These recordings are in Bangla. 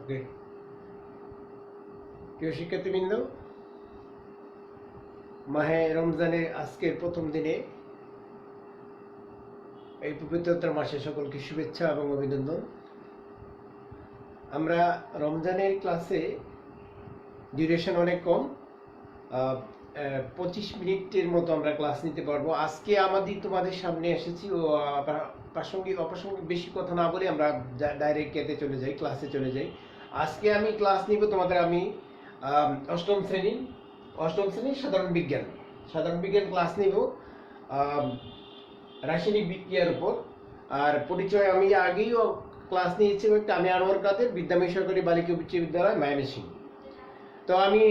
ওকে, প্রিয় শিক্ষার্থীবৃন্দ, মাহে রমজানের আজকের প্রথম দিনে এই পবিত্রতা মাসে সকলকে শুভেচ্ছা এবং অভিনন্দন। আমরা রমজানের ক্লাসে ডিউরেশন অনেক কম, 25 মিনিটের মতো আমরা ক্লাস নিতে পারবো। আজকে তোমাদের সামনে এসেছি ও প্রাসঙ্গিক অপ্রাসঙ্গিক বেশি কথা না বলে আমরা ডাইরেক্ট ক্লাসে চলে যাই। আজকে আমি ক্লাস নিব তোমাদের, আমি অষ্টম শ্রেণীর সাধারণ বিজ্ঞান ক্লাস নিব রাসায়নিক বিক্রিয়ার উপর। আর পরিচয় আমি আগেও ক্লাস নিয়েছি, আমি আনোয়ার কাদের, বিদ্যাময় সরকারি বালিকা উচ্চ বিদ্যালয়, ময়মনসিংহ। তো আমি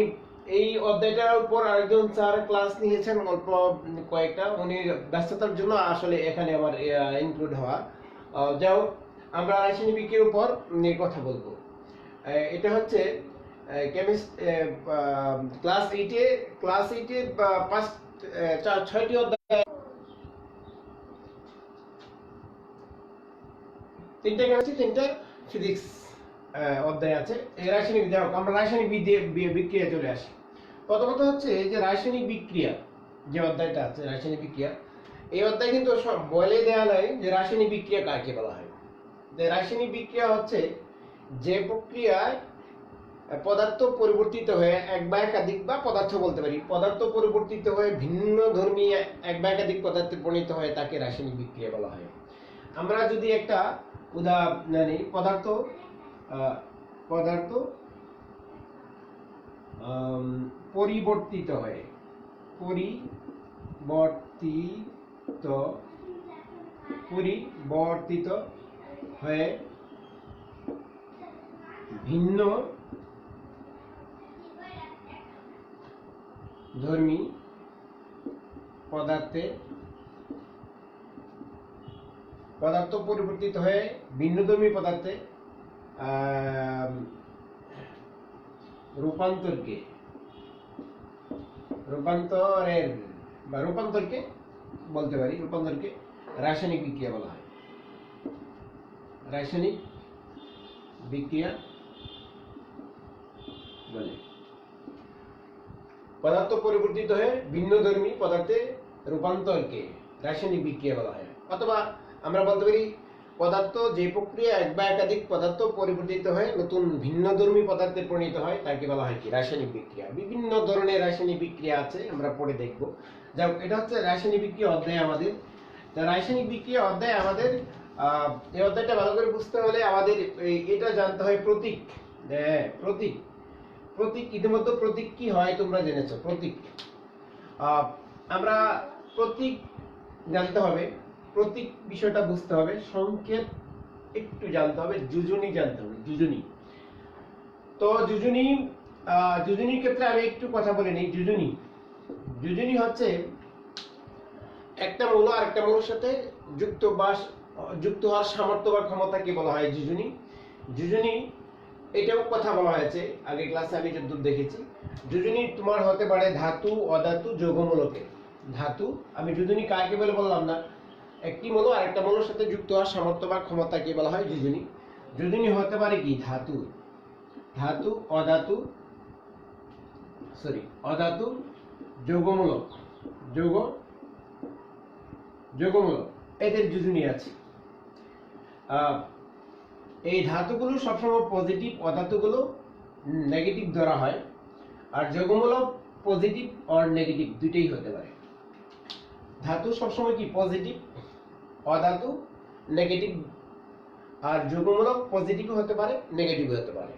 এই অধ্যায়টার উপর আরেকজন স্যার ক্লাস নিয়েছেন অল্প কয়েকটা, উনি ব্যস্ততার জন্য আসলে এখানে আমার ইনক্লুড হওয়া। যাও, আমরা রাসায়নিক বিক্রিয়ার উপর নিয়ে কথা বলবো। এটা হচ্ছে ক্লাস এইটে 6টি অধ্যায়, 3টা কেমিস্ট্রি, 3টা ফিজিক্স অধ্যায় আছে। রাসায়নিক বিদ্যা, আমরা রাসায়নিক বিক্রিয়া চলে আসি। প্রথমত হচ্ছে যে রাসায়নিক বিক্রিয়া, যে অধ্যায়টা আছে রাসায়নিক বিক্রিয়া, এই অধ্যায় কিন্তু বলে দেওয়া নাই যে রাসায়নিক বিক্রিয়া কাকে বলা হয়। রাসায়নিক বিক্রিয়া হচ্ছে যে প্রক্রিয়ায় পদার্থ পরিবর্তিত হয়ে এক বা একাধিক, বা পদার্থ বলতে পারি, পদার্থ পরিবর্তিত হয়ে ভিন্ন ধর্মী এক বা একাধিক পদার্থে পরিণত হয় তাকে রাসায়নিক বিক্রিয়া বলা হয়। আমরা যদি একটা উদাহরণ নিই, পদার্থ পরিবর্তিত হয়ে ভিন্ন ধর্মী পদার্থ পরিবর্তিত হয়ে ভিন্নধর্মী পদার্থে রূপান্তরকে বলতে পারি, রূপান্তরকে রাসায়নিক বিক্রিয়া বলা হয়। রাসায়নিক বিক্রিয়া বলে পদার্থ পরিবর্তিত হয়ে ভিন্নধর্মী পদার্থে রূপান্তরকে রাসায়নিক বিক্রিয়া বলা হয়। অথবা আমরা বলতে পারি পদার্থ যে প্রক্রিয়া এক বা একাধিক পদার্থ পরিবর্তিত হয়ে নতুন ভিন্নধর্মী পদার্থে পরিণত হয় তাকে বলা হয় কি রাসায়নিক বিক্রিয়া। বিভিন্ন ধরনের রাসায়নিক বিক্রিয়া আছে, আমরা পরে দেখব। যাক, এটা হচ্ছে রাসায়নিক বিক্রিয়া অধ্যায় আমাদের। রাসায়নিক বিক্রিয়া অধ্যায় আমাদের, এই অধ্যায়টা ভালো করে বুঝতে হলে আমাদের এটা জানতে হয় প্রতীক। প্রতীক ইতিমধ্যে প্রতীক কি হয় তোমরা জেনেছো। প্রতীক, আমরা প্রতীক জানতে হবে, প্রতীক বিষয়টা বুঝতে হবে, সংকেত একটু জানতে হবে, যোজনী জানতে হবে। তো যোজনীর ক্ষেত্রে আমি একটু কথা বলে নিই। যোজনী হচ্ছে একটা মৌল আর একটা মৌলের সাথে যুক্ত হওয়ার সামর্থ্য বা ক্ষমতাকে বলা হয় যোজনী। এটাও কথা বলা হয়েছে আগে ক্লাসে, আমি যতদূর দেখেছি। যোজনী তোমার হতে পারে ধাতু, অধাতু, যৌগমূলকের। ধাতু, আমি যোজনী কাকে বলে বললাম না, একটি মৌল আর একটা মৌলের সাথে যুক্ত হওয়ার সামর্থ্য বা ক্ষমতাকে বলা হয় যোজনী। যোজনী হতে পারে কি ধাতু, অধাতু, যৌগমূলক, এদের যোজনী আছে। এই ধাতুগুলো সবসময় পজিটিভ, অধাতুগুলো নেগেটিভ ধরা হয়। আর যৌগমূলক পজিটিভ আর নেগেটিভ দুটেই হতে পারে। ধাতু সবসময় কি পজিটিভ, অধাতু নেগেটিভ, আর যৌগমূলক পজিটিভ হতে পারে, নেগেটিভ হতে পারে।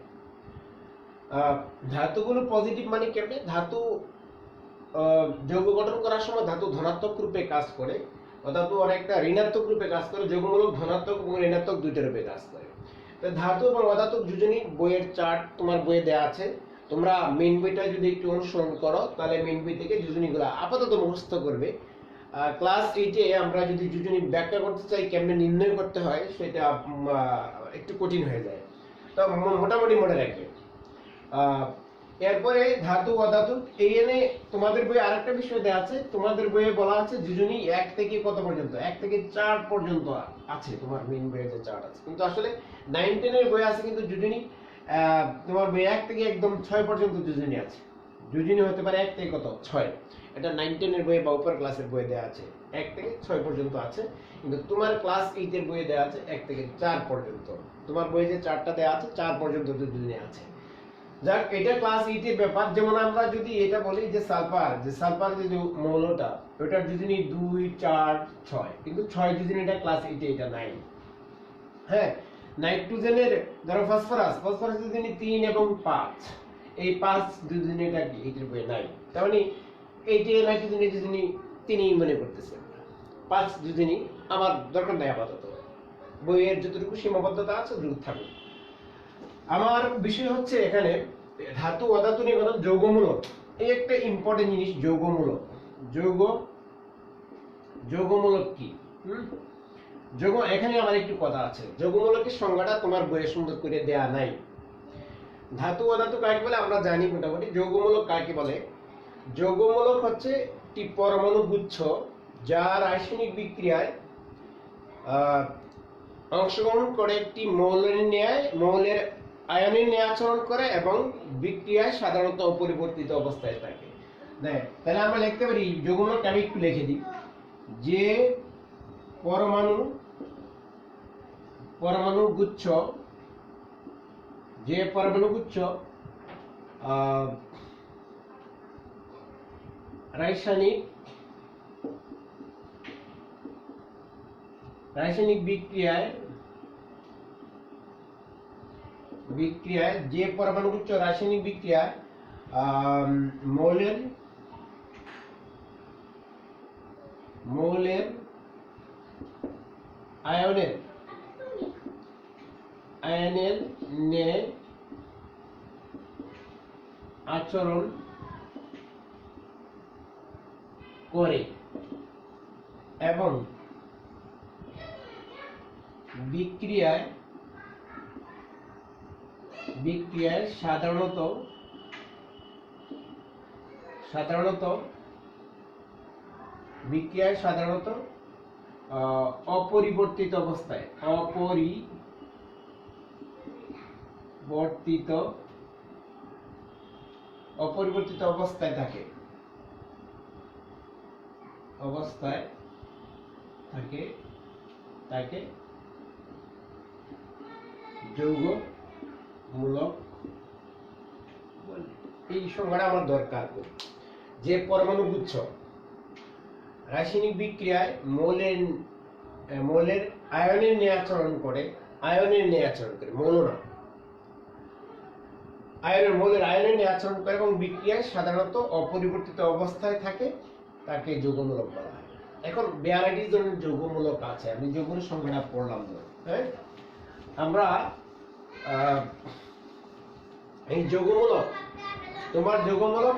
ধাতুগুলো পজিটিভ মানে কেমনে? ধাতু যৌগ গঠন করার সময় ধাতু ধনাত্মক রূপে কাজ করে, অধাতু অনেকটা ঋণাত্মক রূপে কাজ করে, যৌগমূলক ধনাত্মক এবং ঋণাত্মক দুইটা রূপে কাজ করে। তো ধাতু এবং অধাতু যোজনী বইয়ের চার্ট তোমার বইয়ে দেওয়া আছে। তোমরা মেইন বইটা যদি একটু অনুসরণ করো তাহলে মেইন বই থেকে যোজনীগুলো আপাতত মুখস্থ করবে। ক্লাস 8-এ আমরা যদি যোজনী ব্যাখ্যা করতে চাই, কেমনে নির্ণয় করতে হয়, সেটা একটু কঠিন হয়ে যায়। তো মোটামুটি মনে রাখবে। এরপরে ধাতু, অধাতু, এই এনে তোমাদের বইয়ে আরেকটা বিষয় দেওয়া আছে। তোমাদের বইয়ে বলা আছে যোজনী 1 থেকে কত পর্যন্ত, 1 থেকে 4 পর্যন্ত আছে তোমার মেইন বইয়ে যে চার্ট আছে। কিন্তু আসলে 9-10 এর বই আছে কিন্তু যোজনী তোমার বই 1 থেকে একদম 6 পর্যন্ত যোজনী আছে। যোজনী হতে পারে 1 থেকে কত 6, এটা 9 10 এর বইয়ে বা উপর ক্লাসের বইয়ে দেওয়া আছে 1 থেকে 6 পর্যন্ত আছে, কিন্তু তোমার ক্লাস 8 এর বইয়ে দেওয়া আছে 1 থেকে 4 পর্যন্ত। তোমার বইয়ে যে 4টা দেওয়া আছে 4 পর্যন্ত যোজনী আছে। যাক, এটা ক্লাস 8 এর ব্যাপার। যেমন আমরা যদি এটা বলি যে সালফার যে মৌলটা, ওটার যোজনী 2 4 6, কিন্তু 6 যোজনীটা ক্লাস 8 এ এটা নাই। হ্যাঁ, নাইট্রোজেনের ধরো ফসফরাস যোজনী 3 এবং 5, এই 5 যোজনীটা কি এটার বইয়ে নাই। তার মানে এই যে নাইট্রোজেনের যোজনী 3ই মনে করতেছে, 5 যোজনী আমার দরকার নাই আপাতত। বইয়ের যতটুকু সীমাবদ্ধতা আছে দ্রুত থাকুক। আমার বিষয় হচ্ছে এখানে ধাতু অধাতু নির্গমন যৌগমূলক, এই একটা ইম্পর্টেন্ট জিনিস। যৌগমূলক কি? যৌগ, এখানে আমার একটু কথা আছে। যৌগমূলকের সংজ্ঞাটা তোমার বইয়ে সুন্দর করে দেয়া নাই। ধাতু অধাতু কাকে বলে আমরা জানি মোটামুটি। যৌগমূলক কাকে বলে? যৌগমূলক হচ্ছে একটি পরমাণু গুচ্ছ যা রাসায়নিক বিক্রিয়ায় অংশগ্রহণ করে একটি মৌলের আয়নের ন্যায় আচরণ করে এবং বিক্রিয়ায় সাধারণত অপরিবর্তিত অবস্থায় থাকে। তাহলে আমরা লিখতে পারি যৌগমূলকটা আমি একটু লিখে দিই, যে পরমাণু গুচ্ছ রাসায়নিক বিক্রিয়ায় যে পরমাণুগুচ্ছ রাসায়নিক বিক্রিয়ায় মৌলের আয়নের ন্যায় আচরণ করে এবং বিক্রিয়ায় সাধারণত অপরিবর্তিত অবস্থায় থাকে তাকে যৌগমূলক বলে। এই সংজ্ঞাটা আমার দরকার। যে পরমাণু গুচ্ছ রাসায়নিক বিক্রিয়ায় মৌলের আয়নের ন্যায় আচরণ করে, মৌল না, মৌলের আয়নের ন্যায় আচরণ করে এবং বিক্রিয়ায় সাধারণত অপরিবর্তিত অবস্থায় থাকে, তাকে যৌগমূলক বলা হয়। এখন 42 ধরনের যৌগমূলক আছে, আমি যৌগের সংজ্ঞাটা পড়লাম না। হ্যাঁ, আমরা এই যৌগমূলক, তোমার যৌগমূলক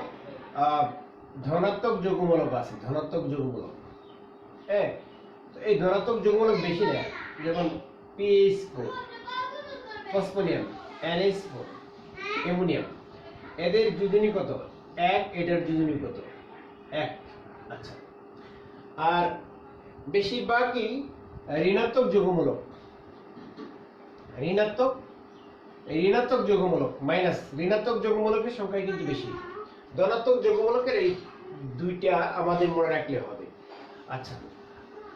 ধনাত্মক যৌগমূলক আছে, হ্যাঁ, এই ধনাত্মক যৌগমূলক বেশি নেয়, যেমন PH4, ফসফোনিয়াম, NH4, অ্যামোনিয়াম, এদের যোজনী কত 1, এটার যোজনী কত 1। আচ্ছা, আর বেশিরভাগই ঋণাত্মক যৌগমূলক, ঋণাত্মক যৌগমূলক মাইনাস ঋণাত্মক যৌগমূলকের সংখ্যা কিন্তু বেশি। ধনাত্মক যৌগমূলকের এই দুইটা আমাদের মনে রাখলে হবে। আচ্ছা,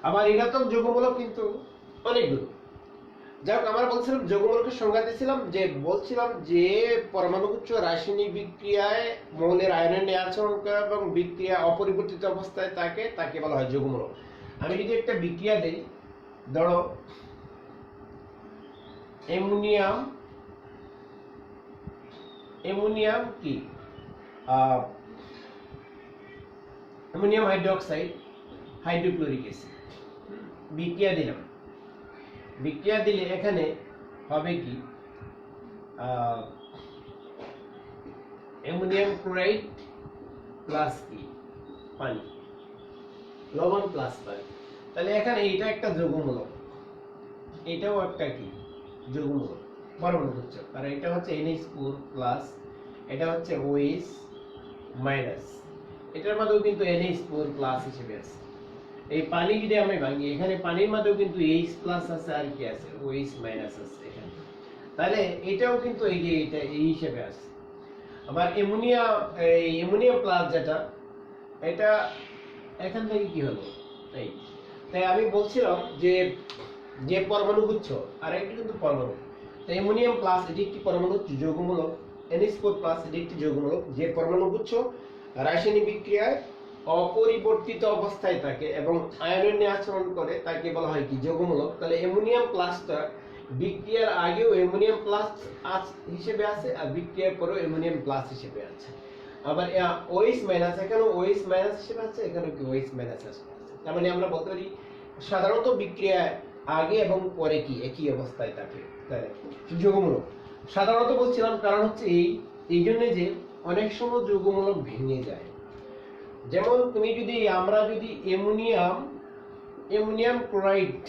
আবার ঋণাত্মক যৌগমূলক কিন্তু অনেকগুলো। যাই হোক, আমরা বলছিলাম যৌগমূলকের সংজ্ঞা দিয়েছিলাম, যে পরমাণুগুচ্ছ রাসায়নিক বিক্রিয়ায় মৌলের আয়নের ন্যায় আচরণ করে এবং বিক্রিয়া অপরিবর্তিত অবস্থায় থাকে, তাকে বলা হয় যৌগমূলক। আমি যদি একটা বিক্রিয়া দেই, ধরো অ্যামোনিয়াম কি অ্যামোনিয়াম হাইড্রোক্সাইড, হাইড্রোক্লোরিক অ্যাসিড, বিক্রিয়া দিলে এখানে হবে কি অ্যামোনিয়াম ক্লোরাইড প্লাস কি পানি, লবণ প্লাস পানি। তাহলে এখানে এটা একটা যৌগমূলক, এটাও একটা কি যৌগমূলক পরমাণু গুচ্ছ, কারণ এটা হচ্ছে NH4 প্লাস, এটা হচ্ছে OH মাইনাস, এটার মধ্যেও কিন্তু NH4 প্লাস হিসেবে আছে। এই পানি যদি আমি ভাঙি, এখানে পানির মধ্যেও কিন্তু H প্লাস আছে আর কি আছে OH মাইনাস আছে এখানে। তাহলে এটাও কিন্তু এই যে এটা এই হিসেবে আছে। আবার অ্যামোনিয়া প্লাস যেটা, এটা এখান থেকে কি হলো এই, তাই আমি বলছিলাম যে যে পরমাণু গুচ্ছ আর এটা কিন্তু পরমাণু, তাই অ্যামোনিয়াম প্লাস এটি একটি পরমাণু যৌগমূলক, NH4 প্লাস এটি একটি যৌগমূলক। যে পরমাণু গুচ্ছ রাসায়নিক বিক্রিয়ায় অপরিবর্তিত অবস্থায় থাকে এবং আয়ন নিয়ে আচরণ করে তাকে বলা হয় কি যৌগমূলক। তাহলে অ্যামোনিয়াম প্লাসটা বিক্রিয়ার আগেও অ্যামোনিয়াম প্লাস হিসেবে আছে আর বিক্রিয়ার পরেও অ্যামোনিয়াম প্লাস হিসেবে আছে। আবার OH মাইনাস, এখানেও OH মাইনাস হিসেবে আছে, এখানেও কি OH মাইনাস আছে। তার মানে আমরা বলতে পারি সাধারণত বিক্রিয়ায় আগে এবং পরে কি একই অবস্থায় থাকে যৌগমূলক। সাধারণত বলছিলাম কারণ হচ্ছে এই জন্য যে অনেক সময় যৌগমূলক ভেঙে যায়। যেমন তুমি যদি আমরা যদি অ্যামোনিয়াম ক্লোরাইড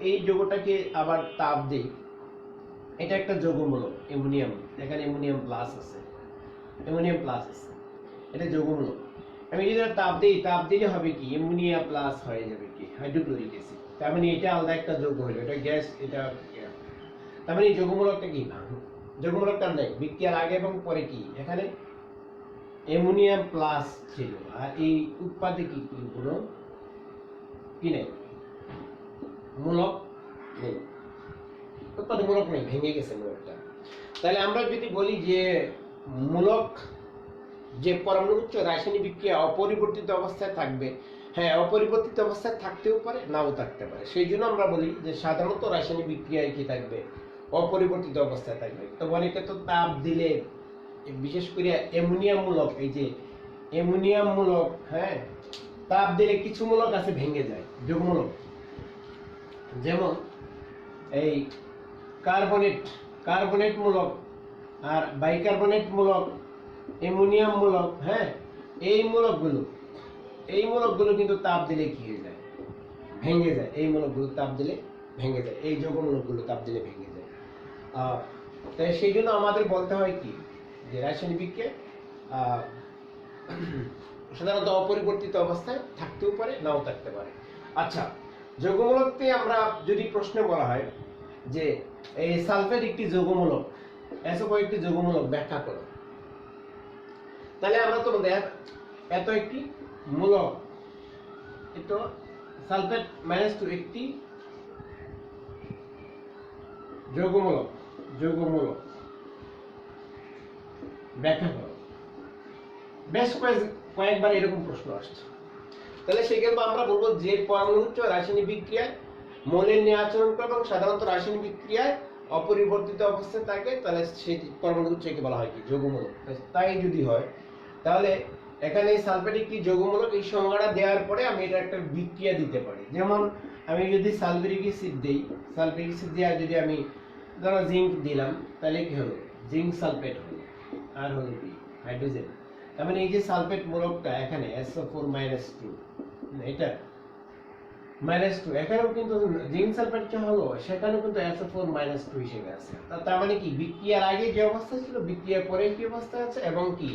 এই যৌগটাকে আবার তাপ দেই, এটা একটা যৌগমূলক অ্যামোনিয়াম, এখানে অ্যামোনিয়াম প্লাস আছে, এটা যৌগমূলক। আমি যদি তাপ দিই, তাপ দিলে হবে কি অ্যামোনিয়া প্লাস হয়ে যাবে কি হাইড্রোক্লোরিক অ্যাসিড। তার মানে এটা আলাদা একটা যৌগ হলো, এটা গ্যাস, এটা তার মানে যৌগমূলকটা কি যৌগমূলকটা নেই বিক্রিয়ার আগে এবং পরে কি এখানে অ্যামোনিয়াম প্লাস ছিল আর এই উৎপাদে কি গুলো কি নেই মূলক নেই, উৎপাদে মূলক নেই, ভেঙে গেছে মূলকটা। তাহলে আমরা যদি বলি যে মূলক যে পরমাণু উচ্চ রাসায়নিক বিক্রিয়া অপরিবর্তিত অবস্থায় থাকবে, হ্যাঁ অপরিবর্তিত অবস্থায় থাকতেও পারে নাও থাকতে পারে, সেই জন্য আমরা বলি যে সাধারণত রাসায়নিক বিক্রিয়ায় কি থাকবে অপরিবর্তিত অবস্থায় থাকবে। তো অনেকে তো তাপ দিলে বিশেষ করে অ্যামোনিয়াম মূলক, এই যে অ্যামোনিয়াম মূলক, হ্যাঁ তাপ দিলে কিছু মূলক আছে ভেঙে যায় যৌগমূলক, যেমন এই কার্বনেট মূলক আর বাইকার্বনেট মূলক, অ্যামোনিয়াম মূলক, হ্যাঁ এই মূলকগুলো কিন্তু তাপ দিলে কি হয়ে যায় ভেঙে যায়, এই মূলকগুলো তাপ দিলে ভেঙে যায়, এই যৌগমূলকগুলো তাপ দিলে ভেঙে যায়। তাই সেই জন্য আমাদের বলতে হয় কি যে রাসায়নিক বিক্রিয়া সাধারণত অপরিবর্তিত অবস্থায় থাকতেও পারে নাও থাকতে পারে। আচ্ছা, যৌগমূলকতে আমরা যদি প্রশ্নে বলা হয় যে এই সালফেট একটি যৌগমূলক, SO4 একটি যৌগমূলক ব্যাখ্যা করো, তাহলে আমরা তো এত একটি মূলক, এটা সালফেট -2 একটি যৌগমূলক ব্যাখ্যা করো। বেশ কয়েকবার এরকম প্রশ্ন আসছে। তাহলে সেক্ষেত্রে আমরা বলবো যে পরমাণু উচ্চ রাসায়নিক বিক্রিয়ায় মৌলের নিয়ে আচরণ করে এবং সাধারণত রাসায়নিক বিক্রিয়ায় অপরিবর্তিত অবস্থায় থাকে, তাহলে সেই পরমাণু উচ্চকে বলা হয় কি যৌগমূলক। তাই যদি হয় তাহলে এখানে সালফেট একটি যৌগমূলক এই সংজ্ঞাটা দেওয়ার পরে আমি এটা একটা বিক্রিয়া দিতে পারি। যেমন আমি যদি সালফিউরিক অ্যাসিড দেই, সালফিউরিক অ্যাসিড দিয়ে যদি আমি ধরো জিঙ্ক দিলাম, তাহলে কি হলো জিঙ্ক সালফেট হলো আর হলো কি হাইড্রোজেন। তার মানে এই যে সালফেট মূলকটা এখানে SO4 -2, এটা -2, এখানেও কিন্তু জিঙ্ক সালফেট যা হলো সেখানেও কিন্তু SO4 -2 হিসেবে আছে। তার মানে কি বিক্রিয়ার আগে যে অবস্থা ছিল বিক্রিয়ার পরে কি অবস্থা আছে এবং কি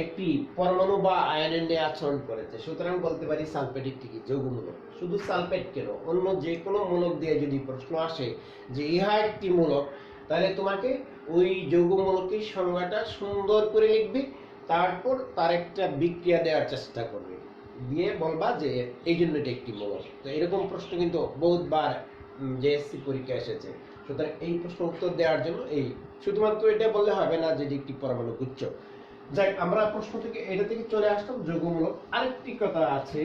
একটি পরমাণু বা আয়নের নিয়ে আচরণ করেছে। সুতরাং বলতে পারি সালফেট একটি কি যৌগমূলক। শুধু সালফেট কেন, অন্য যে কোনো মূলক দিয়ে যদি প্রশ্ন আসে যে ইহা একটি মূলক, তাহলে তোমাকে ওই যৌগমূলকের সংজ্ঞাটা সুন্দর করে লিখবে, তারপর তার একটা বিক্রিয়া দেওয়ার চেষ্টা করবে, দিয়ে বলবা যে এই জন্য এটা একটি মূলক। তো এরকম প্রশ্ন কিন্তু বহুতবার JSC পরীক্ষা এসেছে। সুতরাং এই প্রশ্ন উত্তর দেওয়ার জন্য এই শুধুমাত্র এটা বললে হবে না যে একটি পরমাণু গুচ্ছ। যাই, আমরা প্রশ্ন থেকে এটা থেকে চলে আসলাম যৌগমূলক। আরেকটি কথা আছে,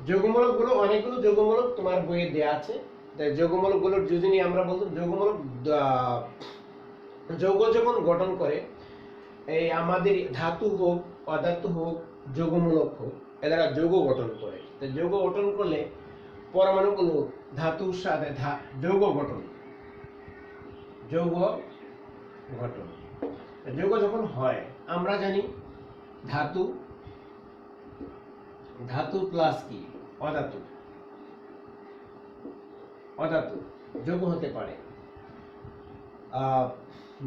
যৌগমূলক গুলো অনেকগুলো যৌগমূলক তোমার বইয়ে দেয়া আছে। যৌগমূলক গুলোর যদি আমরা বলতো যৌগমূলক যৌগ যখন গঠন করে, এই আমাদের ধাতু হোক অধাতু হোক যৌগমূলক হোক, এরা যৌগ গঠন করে। তো যৌগ গঠন করলে পরমাণুগুলো ধাতুর সাথে যৌগ গঠন যৌগ যখন হয় আমরা জানি ধাতু প্লাস কি অধাতু যৌগ হতে পারে।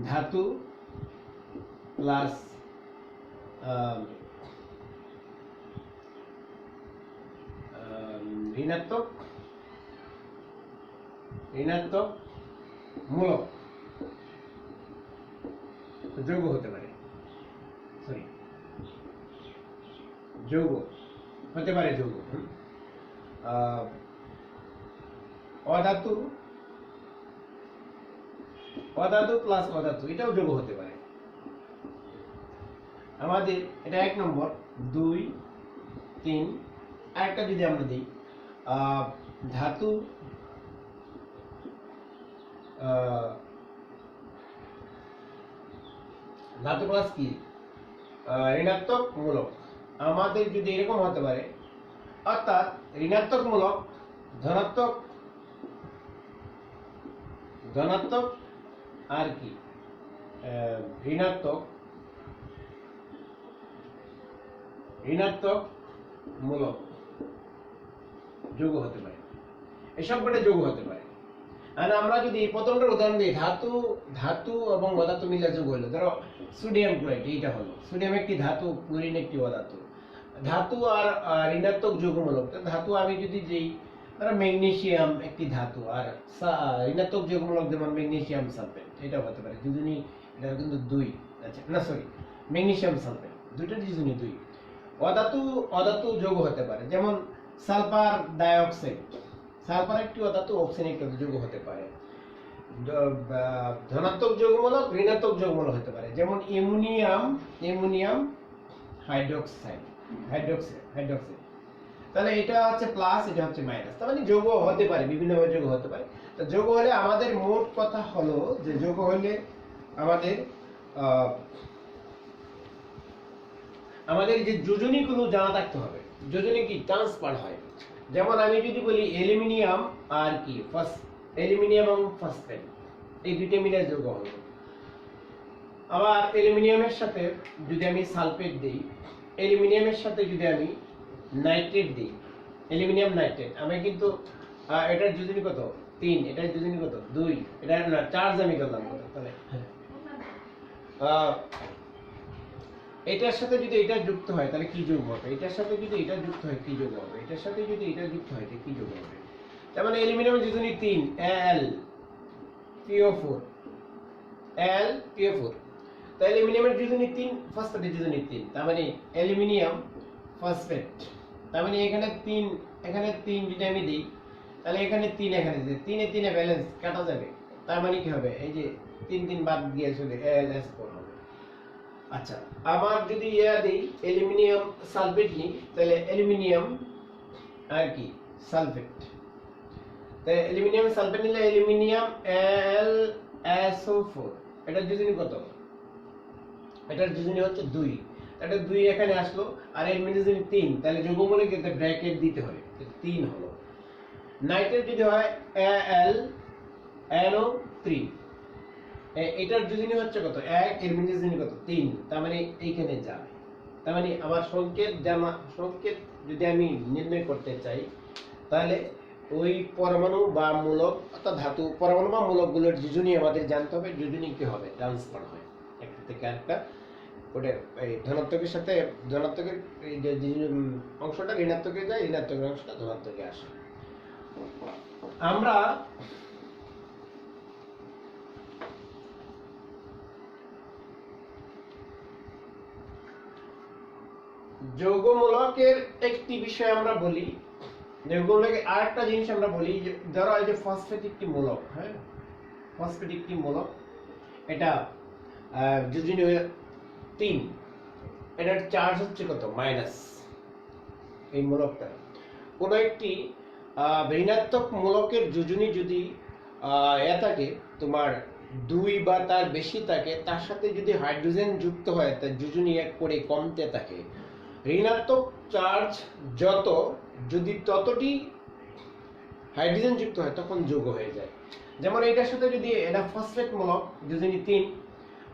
ধাতু প্লাস ঋণাত্মক মূলক যৌগ হতে পারে, সরি যৌগ হতে পারে, যৌগ। অধাতু, অধাতু প্লাস অধাতু এটাও যৌগ হতে পারে। আমাদের এটা 1 নম্বর, 2 3 আরেকটা যদি আমরা দিই ধাতু ধাতু প্লাস কি ঋণাত্মক মূলক, আমাদের যদি এরকম হতে পারে, অর্থাৎ ঋণাত্মক মূলক ধনাত্মক, ধনাত্মক আর কি ঋণাত্মক, ঋণাত্মক মূলক যৌগ হতে পারে, এসব কটা যৌগ হতে পারে। আর আমরা যদি প্রথমটার উদাহরণ দিই, ধাতু, ধাতু এবং অধাতু মিলে যৌগ হলো, ধরো সোডিয়াম ক্লোরাইড, এইটা হলো সোডিয়াম একটি ধাতু, ক্লোরিন একটি অধাতু। ধাতু আর ঋণাত্মক যৌগমূলক, ধাতু আমি যদি যেই ধরো ম্যাগনেসিয়াম একটি ধাতু, আর ঋণাত্মক যৌগমূলক যেমন ম্যাগনেসিয়াম সালফেট, এটাও হতে পারে দুজনই, এটা কিন্তু 2, আচ্ছা না সরি ম্যাগনেসিয়াম সালফেট দুইটা দুজনই 2। অধাতু, অধাতু যৌগ হতে পারে, যেমন সালফার ডাইঅক্সাইড, সালফার একটি অধাতু, অক্সিজেন একটি যৌগ হতে পারে। ধনাত্মক যৌগমূলক, ঋণাত্মক যৌগমূলক হতে পারে, যেমন অ্যামোনিয়াম, অ্যামোনিয়াম হাইড্রোক্সাইড, হাইড্রোক্সাইড। তাহলে এটা হচ্ছে প্লাস, এটা হচ্ছে মাইনাস, তার মানে যৌগ হতে পারে, বিভিন্নভাবে যৌগ হতে পারে। তো যৌগ হলে আমাদের মোট কথা হলো যে যৌগ হলে আমাদের আমাদের যে যোজনীগুলো জানা থাকতে হবে, যোজনী কি ট্রান্সফার হয়। যেমন আমি যদি বলি অ্যালুমিনিয়াম আর কি অ্যালুমিনিয়াম এবং ফসফেট, এই দুইটা মিলে যৌগ হলো। আবার অ্যালুমিনিয়ামের সাথে যদি আমি সালফেট দিই, অ্যালুমিনিয়ামের সাথে যদি আমি নাইট্রেট দিই, অ্যালুমিনিয়াম নাইট্রেট, আমি কিন্তু এটার যোজনী কত 3, এটার যোজনী কত 2, এটা না চার্জ আমি করলাম কত, তাহলে এটার সাথে যদি এটা যুক্ত হয় তাহলে কি যোগ হবে, এটার সাথে যদি এটা যুক্ত হয় কি যোগ হবে, এটার সাথে যদি এটা যুক্ত হয় তাহলে কি যোগ হবে। তার মানে অ্যালুমিনিয়ামের যোজনী 3, Al PO4, Al PO4, তাহলে অ্যালুমিনিয়ামের যোজনী 3, ফসফেটের যোজনী 3, তার মানে অ্যালুমিনিয়াম ফসফেট, তার মানে এখানে 3, এখানে 3 যদি আমি দিই তাহলে এখানে 3, এখানে 3 এ 3 এ ব্যালেন্স কাটা যাবে, তার মানে কি হবে, এই যে 3 3 বাদ দিয়ে চলে Al4 হবে। আচ্ছা, আবার যদি ইয়া দেই অ্যালুমিনিয়াম সালফেট নিই, তাহলে অ্যালুমিনিয়াম আর কি সালফেট, তাই অ্যালুমিনিয়াম সালফেট নিলে অ্যালুমিনিয়াম AlSO4, এটার যোজনী কত, এটার যোজনী হচ্ছে 2, এটা 2 এখানে আসলো, আর অ্যালুমিনিয়াম যোজনী 3, তাহলে যৌগমূলকে একটা ব্র্যাকেট দিতে হয়, 3 হলো। নাইট্রেট যদি হয় AlNO3, এটার যোজনী হচ্ছে কত 1, অ্যালুমিনিয়াম যোজনী কত 3, তার মানে এইখানে যাবে। তার মানে আমার সংকেত সংকেত যদি আমি নির্ণয় করতে চাই, তাহলে ওই পরমাণু বা মূলক অর্থাৎ ধাতু পরমাণু বা মূলকগুলোর যোজনী আমাদের জানতে হবে, যোজনী কি হবে ট্রান্সফার হয় একটা থেকে আরেকটা, ওটা এই ধনাত্মকের সাথে ধনাত্মকের এই যে অংশটা ঋণাত্মকে যায়, ঋণাত্মকের অংশটা ধনাত্মকে আসে। আমরা যৌগমূলকের একটি বিষয় আমরা বলি, যৌগমূলকের আরেকটা জিনিস আমরা বলি, ধরো এই যে ফসফেট একটি মূলক, হ্যাঁ ফসফেট একটি মূলক, এটা যোজনী 3, এটার চার্জ হচ্ছে কত মাইনাস, এই মূলকটা কোন একটি ঋণাত্মক মূলকের যোজনী যদি এ থাকে তোমার 2 বা তার বেশি থাকে, তার সাথে যদি হাইড্রোজেন যুক্ত হয় তার যোজনী 1 করে কমতে থাকে, ঋণাত্মক চার্জ যত, যদি ততটি হাইড্রোজেন যুক্ত হয় তখন যৌগ হয়ে যায়। যেমন এটার সাথে যদি এটা ফসফেট মূলক যোজনী 3,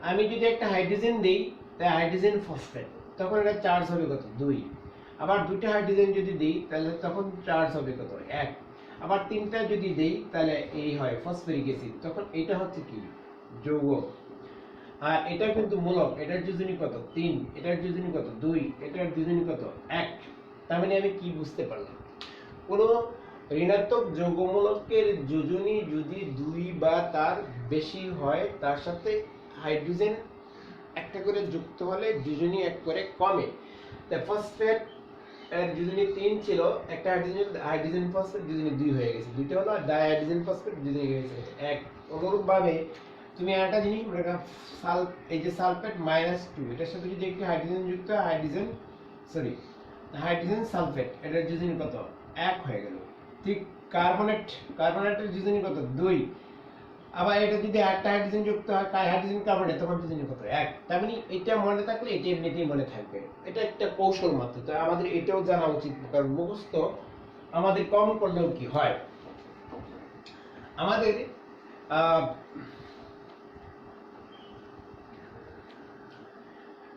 আমি যদি একটা হাইড্রোজেন দেই তাই হাইড্রোজেন ফসফেট, তখন এটা চার্জ হবে কত 2, আবার 2টা হাইড্রোজেন যদি দিই তাহলে তখন চার্জ হবে কত 1, আবার 3টা যদি দেই তাহলে এই হয় ফসফরিক অ্যাসিড, তখন এটা হচ্ছে কি যৌগ। আর এটা কিন্তু মূলক, এটার যোজনী কত 3, এটার যোজনী কত 2, এটার যোজনী কত 1, তার মানে আমি কি বুঝতে পারলাম, কোন ঋণাত্মক যৌগমূলকের যোজনী যদি 2 বা তার বেশি হয় তার সাথে হাইড্রোজেন একটা করে যুক্ত হলে যোজনী 1 করে কমে। তা ফসফেট এর যোজনী 3 ছিল, একটা হাইড্রোজেন ফসফেট যোজনী 2 হয়ে গেছে, দুইটা হলো ডাইহাইড্রোজেন ফসফেট যোজনী হয়ে গেছে 1। অনুরূপভাবে তুমি একটা জিনিস মনে রাখো, এই যে সালফেট -2 এটার সাথে যদি একটি হাইড্রোজেন যুক্ত হয়, হাইড্রোজেন সালফেট এটার যোজনী কত? 1 হয়ে গেল। ঠিক কার্বনেটের যোজনী কত? 2। আবার এটা যদি একটা হাইড্রোজেন যুক্ত হয় হাইড্রোজেন কার্বনেট, তখন যোজনী কত? 1। তার মানে এটা মনে থাকলে এটা এমনিতেই মনে থাকবে, এটা একটা কৌশল মাত্র। তো আমাদের এটাও জানা উচিত, কারণ মুখস্থ আমাদের কম করলেও কি হয়, আমাদের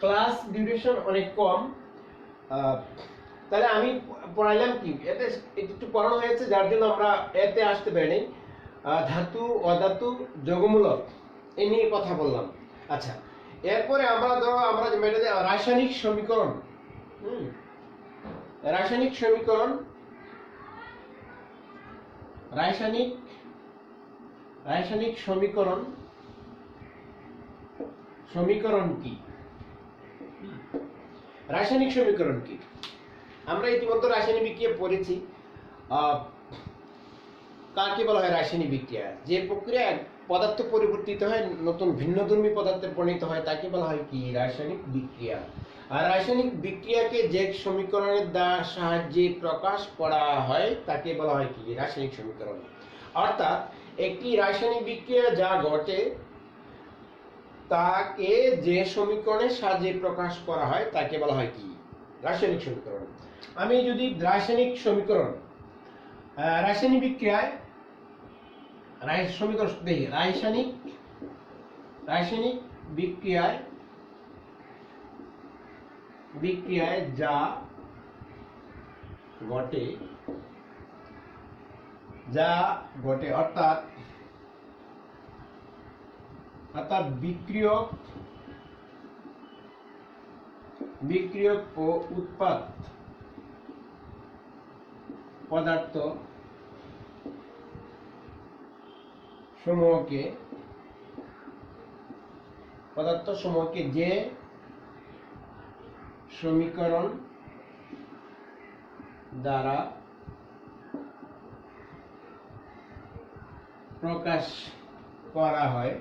ক্লাস ডিউরেশন অনেক কম। তাহলে আমি পড়াইলাম কি, এতে একটু পড়ানো হয়েছে যার জন্য আমরা এতে আসতে পারিনি। ধাতু, অধাতু, যৌগমূলক এ নিয়ে কথা বললাম। আচ্ছা, এরপরে আমরা রাসায়নিক সমীকরণ, রাসায়নিক সমীকরণ সমীকরণ কি? রাসায়নিক সমীকরণ কি? আমরা ইতিমধ্যে রাসায়নিক বিক্রিয়া পড়েছি। কাকে বলা হয় রাসায়নিক বিক্রিয়া? যে প্রক্রিয়ায় পদার্থ পরিবর্তিত হয়, নতুন ভিন্নধর্মী পদার্থে পরিণত হয়, তাকে বলা হয় কি? রাসায়নিক বিক্রিয়া। আর রাসায়নিক বিক্রিয়াকে যে সমীকরণের সাহায্যে প্রকাশ করা হয় তাকে বলা হয় কি? রাসায়নিক সমীকরণ। অর্থাৎ একটি রাসায়নিক বিক্রিয়া যা ঘটে তাকে যে সমীকরণের সাহায্যে প্রকাশ করা হয় তাকে বলা হয় কি? রাসায়নিক সমীকরণ। আমি যদি রাসায়নিক সমীকরণ, রাসায়নিক বিক্রিয়ায় সমীকরণ দেখি, রাসায়নিক বিক্রিয়ায় যা ঘটে অর্থাৎ বিক্রিয়ক ও উৎপাদ পদার্থ সমূহকে যে সমীকরণ দ্বারা প্রকাশ করা হয়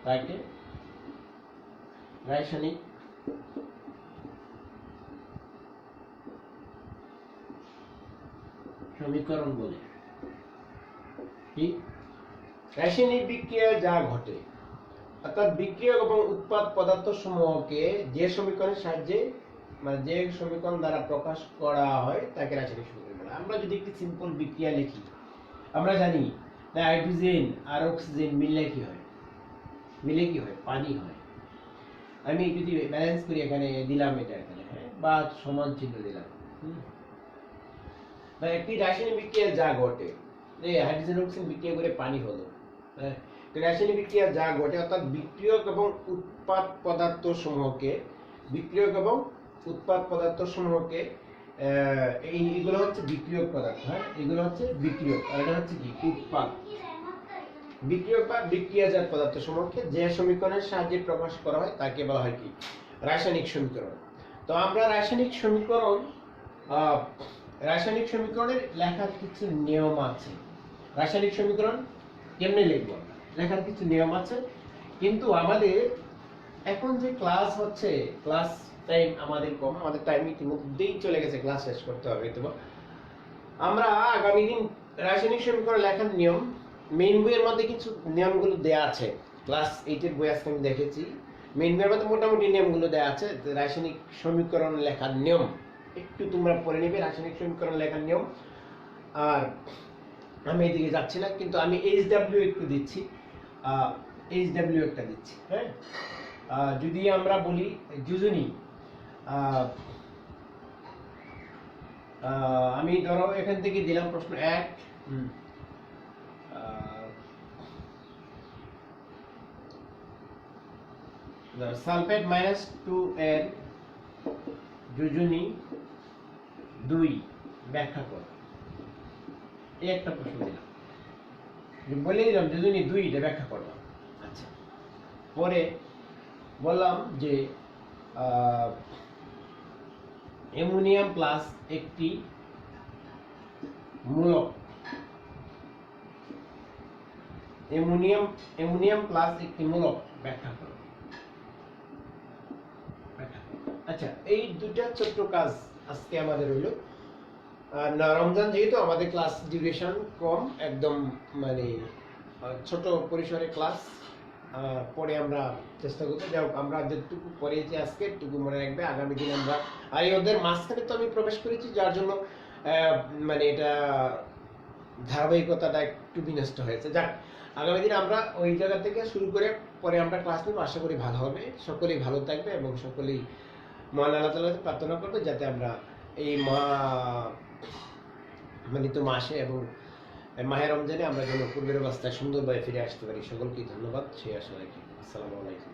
তাকে রাসায়নিক সমীকরণ বলে। ঠিক, রাসায়নিক বিক্রিয়া যা ঘটে অর্থাৎ বিক্রিয়ক এবং উৎপাদ পদার্থ সমূহকে যে সমীকরণের সাহায্যে, মানে যে সমীকরণ দ্বারা প্রকাশ করা হয় তাকে রাসায়নিক সমীকরণ বলে। আমরা যদি একটি সিম্পল বিক্রিয়া লিখি, আমরা জানি হাইড্রোজেন আর অক্সিজেন মিললে কি হয়? পানি হয়। আমি যদি ব্যালেন্স করি, এখানে দিলাম এটা এখানে, বা সমান চিহ্ন দিলাম। একটি রাসায়নিক বিক্রিয়া যা ঘটে, হাইড্রোজেন অক্সিজেন বিক্রিয়া করে পানি হলো। রাসায়নিক বিক্রিয়া যা ঘটে অর্থাৎ বিক্রিয়ক এবং উৎপাদ পদার্থ সমূহকে এইগুলো হচ্ছে বিক্রিয়ক পদার্থ। এগুলো হচ্ছে বিক্রিয়ক, আর এটা হচ্ছে কি? উৎপাদ। বিক্রিয়ক বা বিক্রিয়াজাত পদার্থ সমূহকে যে সমীকরণের সাহায্যে প্রকাশ করা হয় তাকে বলা হয় কি? রাসায়নিক সমীকরণ। তো আমরা রাসায়নিক সমীকরণের লেখার কিছু নিয়ম আছে। রাসায়নিক সমীকরণ কেমনে লিখবো, লেখার কিছু নিয়ম আছে। কিন্তু আমাদের এখন যে ক্লাস হচ্ছে, ক্লাস টাইম আমাদের কম, আমাদের টাইম ইতিমধ্যেই চলে গেছে, ক্লাস শেষ করতে হবে। তো আমরা আগামী দিন রাসায়নিক সমীকরণ লেখার নিয়ম, মেইন বইয়ের মধ্যে কিছু নিয়মগুলো দেয়া আছে। ক্লাস 8 এর বই আজকে আমি দেখেছি, মেইন বইয়ের মধ্যে মোটামুটি নিয়মগুলো দেয়া আছে। রাসায়নিক সমীকরণ লেখার নিয়ম একটু তোমরা পড়ে নেবে, রাসায়নিক সমীকরণ লেখার নিয়ম। আর আমি এদিকে যাচ্ছি না, কিন্তু আমি HW একটু দিচ্ছি, একটা দিচ্ছি। হ্যাঁ, যদি আমরা বলি যোজনী, আমি ধরো এখান থেকে দিলাম প্রশ্ন 1, সালফেট -2 এর যোজনী 2 ব্যাখ্যা করো। এই একটা প্রশ্ন দিলাম, বলে দিলাম দুজনই 2 এটা ব্যাখ্যা করবা। আচ্ছা, পরে বললাম যে অ্যামোনিয়াম প্লাস একটি মূলক, অ্যামোনিয়াম প্লাস একটি মূলক ব্যাখ্যা করো। আচ্ছা, এই দুটা ছোট্ট কাজ আজকে আমাদের হইলো। না, রমজান যেহেতু আমাদের ক্লাস ডিউরেশন কম, একদম মানে ছোট পরিসরে ক্লাস, পরে আমরা চেষ্টা করবো, যাই হোক আমরা যেটুকু পড়েছি আজকে টুকু মনে রাখবে, আগামী দিন আমরা, আর এই ওদের মাঝখানে তো আমি প্রবেশ করেছি, যার জন্য মানে এটা ধারাবাহিকতাটা একটু বিনষ্ট হয়েছে। যাক, আগামী দিন আমরা ওই জায়গা থেকে শুরু করে পরে আমরা ক্লাস নেব, আশা করি ভালো হবে, সকলেই ভালো থাকবে এবং সকলেই মহান আল্লাহ তাআলাকে প্রার্থনা করবে যাতে আমরা এই মানিত মাসে এবং মাহে রমজানে আমরা যেন পূর্বের অবস্থায় সুন্দরভাবে ফিরে আসতে পারি। সকলকে ধন্যবাদ, সেই আশা রাখি। আসসালামু আলাইকুম।